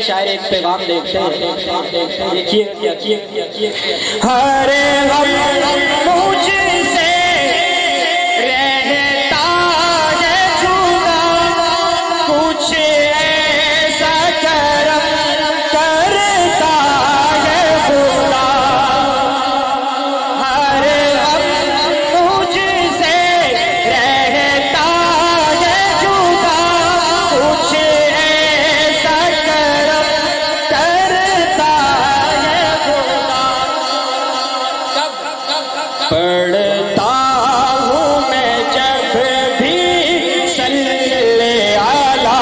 شاعر ایک پیغام دیکھتے ہیں، دیکھیے ہر غم مجھ سے رہتا ہے جدا، کچھ ایسا کرم کرتا ہے خدا، ہر غم مجھ سے رہتا ہے جدا، کچھ ایسا کرم کرتا ہے خدا، پڑھتا ہوں میں جب بھی صلی علی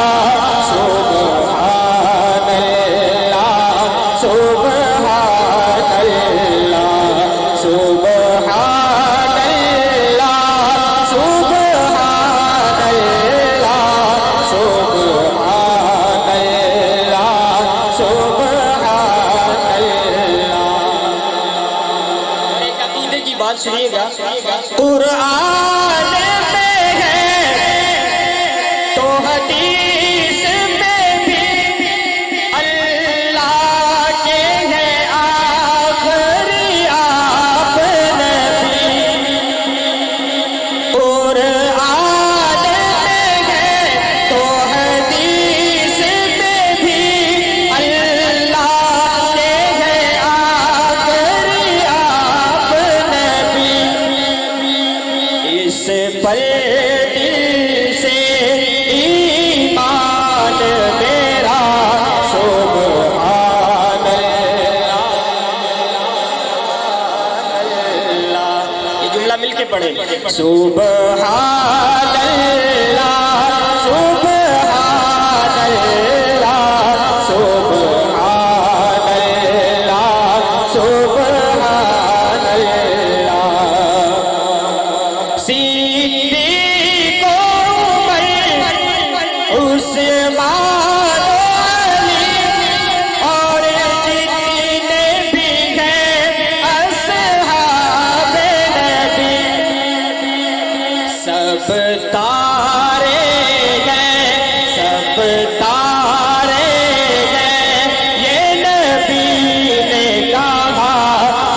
سبحان اللہ سبحان اللہ سبحان اللہ سبحان اللہ سبحان اللہ سبحان اللہ۔ ایک عقیدے کی بات سنیے گا، قرآن میں ہے تو حدیث میں بھی اللہ کے ہیں آخری آپ نبی، قرآن میں ہے تو حدیث میں بھی اللہ کے ہیں آخری آپ نبی، اس پر دل سے ایمان میرا سبحان اللہ، یہ جملہ مل کے پڑھیں، سبحان اللہ سبحان اللہ سبحان اللہ سبحان اللہ، صدیق عمر عثمان علی اور جتنے بھی ہیں اصحاب نبی، سب تارے ہیں سب تارے ہیں، یہ نبی نے کہا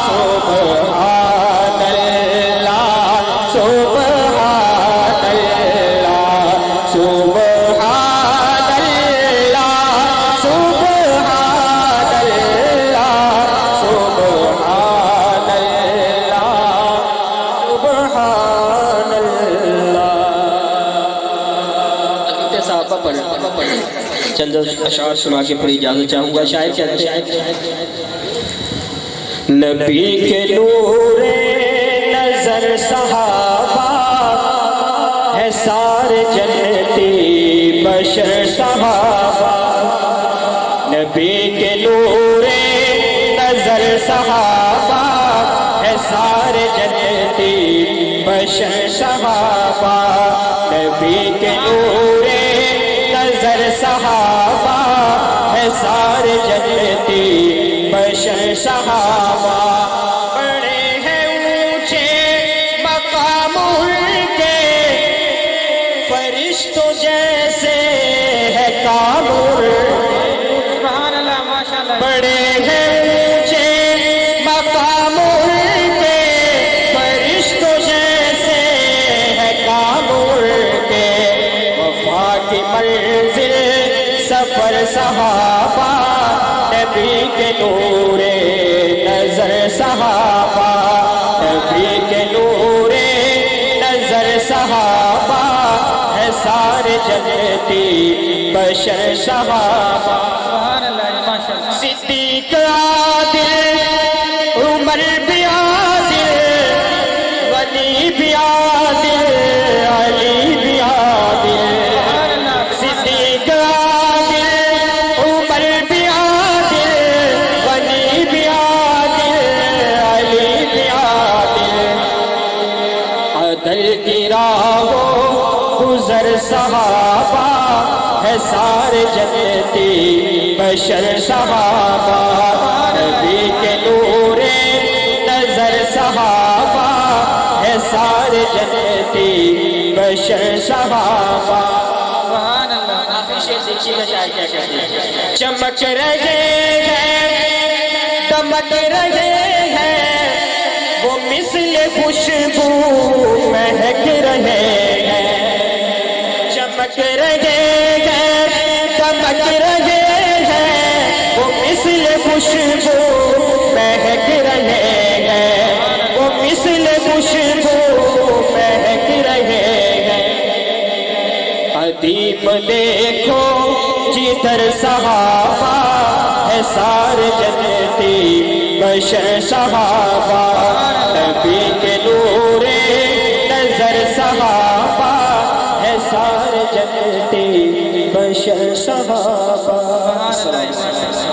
سبحان اللہ سبحان اللہ سبحان اللہ سبحان اللہ سبحان اللہ سبحان اللہ۔ عقیدے صحابہ پڑھیں، چند اشعار سنا کے پھر اجازت چاہوں گا۔ شاعر کہتے ہیں، نبی کے نور نظر صحابہ ہے سارے جنتی بشر صحابہ، نبی کے نور نظر صحابہ ہے سارے جنتی بشر صحابہ، نبی کے نور نظر صحابہ ہے سارے جنتی بشر صحابہ، بڑے ہیں اونچے مقام ان کے، فرشتوں جیسے ہے کام ان کے، بڑے ہیں اونچے مقام ان کے، فرشتوں جیسے ہے کام ان کے، وفا کی منزل سفر صحابہ، نبی کے نور نظر صحابہ، نبی کے نور نظر صحابہ ہے سارے جنتی بشر صحابہ، صدیق عادل عمر بھی عادل غنی بھی عادل علی بھی عادل، صدیق عادل عمر بھی عادل غنی بھی عادل علی بھی عادل، عدل کی راہوں گزر صحابہ ہے سارے جنتی بشر صحابہ، نبی کے نور نظر صحابہ ہے سارے جنتی بشر صحابہ۔ آخری شعر دیکھیے گا شاعر کیا کہتے ہیں. چمک رہے ہیں دمک رہے ہیں وہ مثل خوشبو مہک رہے ہیں. چمک رہے ہیں دمک رہے ہیں وہ مثل خوشبو مہک رہے ہیں. وہ مثل خوشبو مہک رہے ہیں. ادیب دیکھو جدھر صحابہ ہے سارے جنتی بشر صحابہ. نبی کے